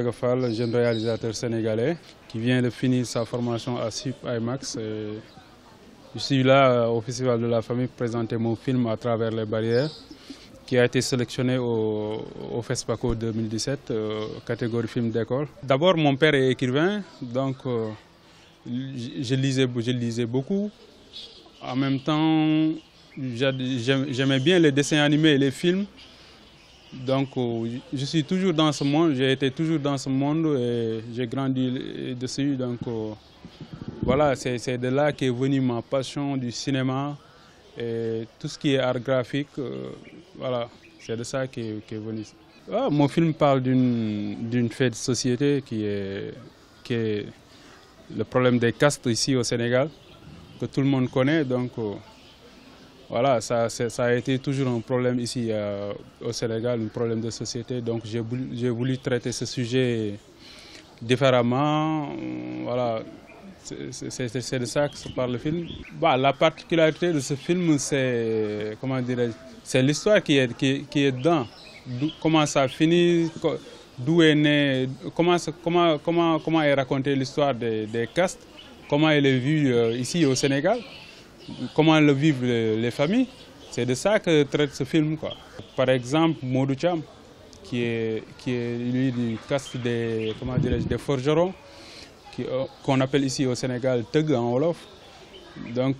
Ndiaga Fall, jeune réalisateur sénégalais qui vient de finir sa formation à SUP IMAX. Je suis là au Festival de la Famille pour présenter mon film À travers les barrières, qui a été sélectionné au FESPACO 2017, catégorie film d'école. D'abord, mon père est écrivain, donc je lisais beaucoup. En même temps, j'aimais bien les dessins animés et les films. Donc, je suis toujours dans ce monde, j'ai été toujours dans ce monde et j'ai grandi dessus. Donc, voilà, c'est de là qu'est venue ma passion du cinéma et tout ce qui est art graphique. Voilà, c'est de ça qu'est venu. Ah, mon film parle d'une fait de société qui est le problème des castes ici au Sénégal, que tout le monde connaît. Donc, voilà, ça a été toujours un problème ici au Sénégal, un problème de société. Donc j'ai voulu traiter ce sujet différemment. Voilà, c'est de ça que se parle le film. Bah, la particularité de ce film, c'est, comment dirais-je, c'est l'histoire qui est dedans. Comment ça finit, d'où est né, comment est racontée l'histoire des castes, comment elle est vue ici au Sénégal. Comment le vivent les familles, c'est de ça que traite ce film, quoi. Par exemple, Modou Thiam, qui est lui du caste des forgerons, qu'on appelle ici au Sénégal Teug en Wolof, donc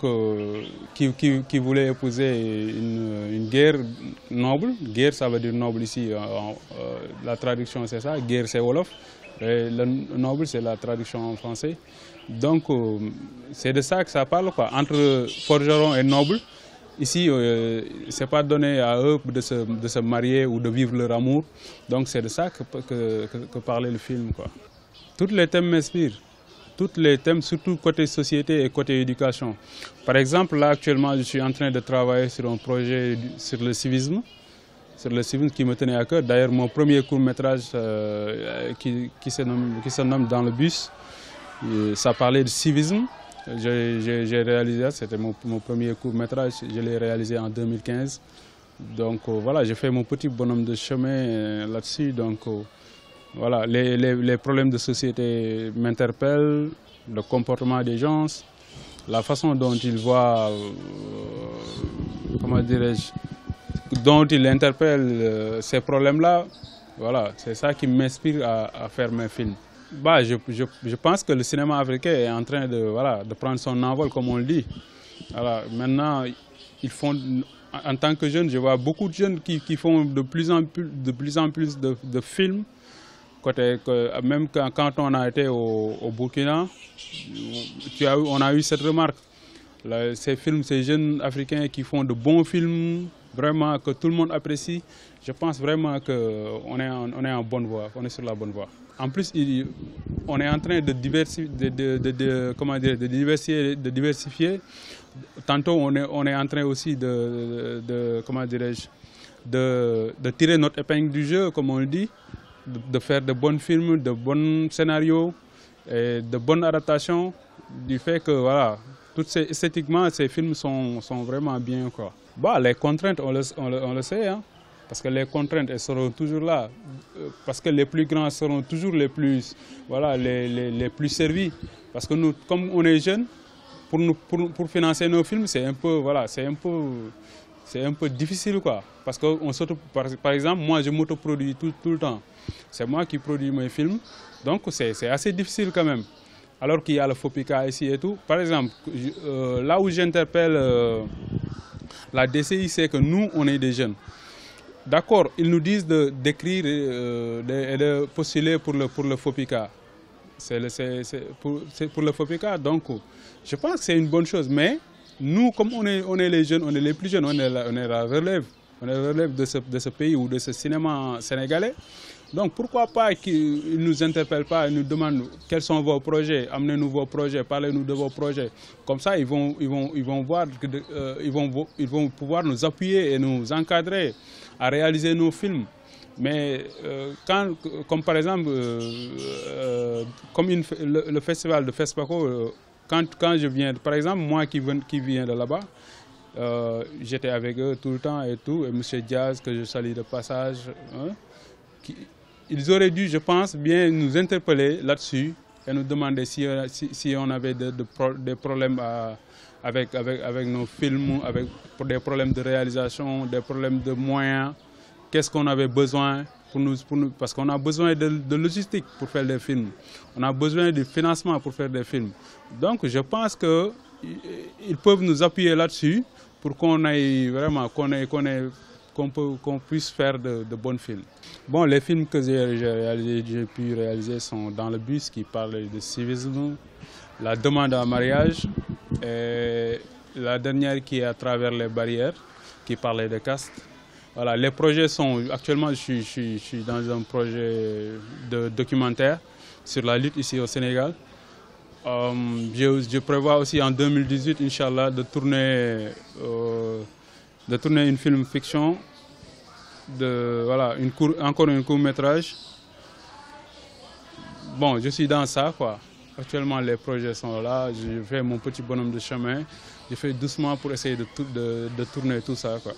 qui voulait épouser une guerre noble. Guerre, ça veut dire noble ici, la traduction c'est ça, guerre c'est Wolof, et le noble c'est la traduction en français. Donc c'est de ça que ça parle, quoi. Entre forgerons et nobles, ici c'est pas donné à eux de se marier ou de vivre leur amour. Donc c'est de ça que parlait le film, quoi. Tous les thèmes m'inspirent. Tous les thèmes, surtout côté société et côté éducation. Par exemple, là actuellement, je suis en train de travailler sur un projet sur le civisme qui me tenait à cœur. D'ailleurs, mon premier court-métrage qui se nomme Dans le bus, ça parlait de civisme. J'ai réalisé, c'était mon premier court-métrage, je l'ai réalisé en 2015. Donc voilà, j'ai fait mon petit bonhomme de chemin là-dessus. Donc voilà, les problèmes de société m'interpellent, le comportement des gens, la façon dont ils voient, comment dirais-je, dont ils interpellent ces problèmes-là. Voilà, c'est ça qui m'inspire à faire mes films. Bah, je pense que le cinéma africain est en train de prendre son envol, comme on le dit. Voilà, maintenant, en tant que jeune, je vois beaucoup de jeunes qui font de plus en plus de films. Même quand on a été au Burkina, on a eu cette remarque. Ces films, ces jeunes africains qui font de bons films, vraiment que tout le monde apprécie, je pense vraiment qu'on est en bonne voie, on est sur la bonne voie. En plus, on est en train de diversifier. Tantôt, on est en train aussi de tirer notre épingle du jeu, comme on le dit, de faire de bons films, de bons scénarios, et de bonnes adaptations, du fait que, voilà, esthétiquement, ces films sont vraiment bien, quoi. Bah, les contraintes, on le sait, hein, parce que les contraintes, elles seront toujours là, parce que les plus grands seront toujours les plus servis. Parce que nous, comme on est jeunes, pour financer nos films, c'est un peu difficile, quoi. Parce que par exemple, moi, je m'autoproduis tout le temps. C'est moi qui produis mes films, donc c'est assez difficile quand même. Alors qu'il y a le FOPICA ici et tout. Par exemple, là où j'interpelle la DCI, c'est que nous, on est des jeunes. D'accord, ils nous disent d'écrire et de postuler pour le FOPICA. C'est pour le FOPICA, donc je pense que c'est une bonne chose. Mais nous, comme on est les jeunes, on est les plus jeunes, on est la relève. On est la relève de ce pays ou de ce cinéma sénégalais. Donc pourquoi pas qu'ils ne nous interpellent pas et nous demandent quels sont vos projets, amenez-nous vos projets, parlez-nous de vos projets. Comme ça, ils vont pouvoir nous appuyer et nous encadrer à réaliser nos films. Mais comme par exemple, comme le festival de FESPACO, quand je viens, par exemple, moi qui viens de là-bas, j'étais avec eux tout le temps et tout, et M. Diaz, que je salue de passage, hein, ils auraient dû, je pense, bien nous interpeller là-dessus et nous demander si on avait des problèmes avec nos films, pour des problèmes de réalisation, des problèmes de moyens. Qu'est-ce qu'on avait besoin parce qu'on a besoin de logistique pour faire des films. On a besoin de financement pour faire des films. Donc je pense qu'ils peuvent nous appuyer là-dessus pour qu'on aille vraiment, qu'on puisse faire de bons films. Bon, les films que j'ai pu réaliser sont Dans le bus, qui parle de civisme, La demande en mariage, et la dernière qui est À travers les barrières, qui parlait de caste. Voilà, les projets sont... Actuellement, je suis dans un projet de documentaire sur la lutte ici au Sénégal. Je prévois aussi en 2018, Inch'Allah, de tourner une film fiction, encore un court-métrage. Bon, je suis dans ça, quoi. Actuellement, les projets sont là. Je fais mon petit bonhomme de chemin. Je fais doucement pour essayer de tourner tout ça, quoi.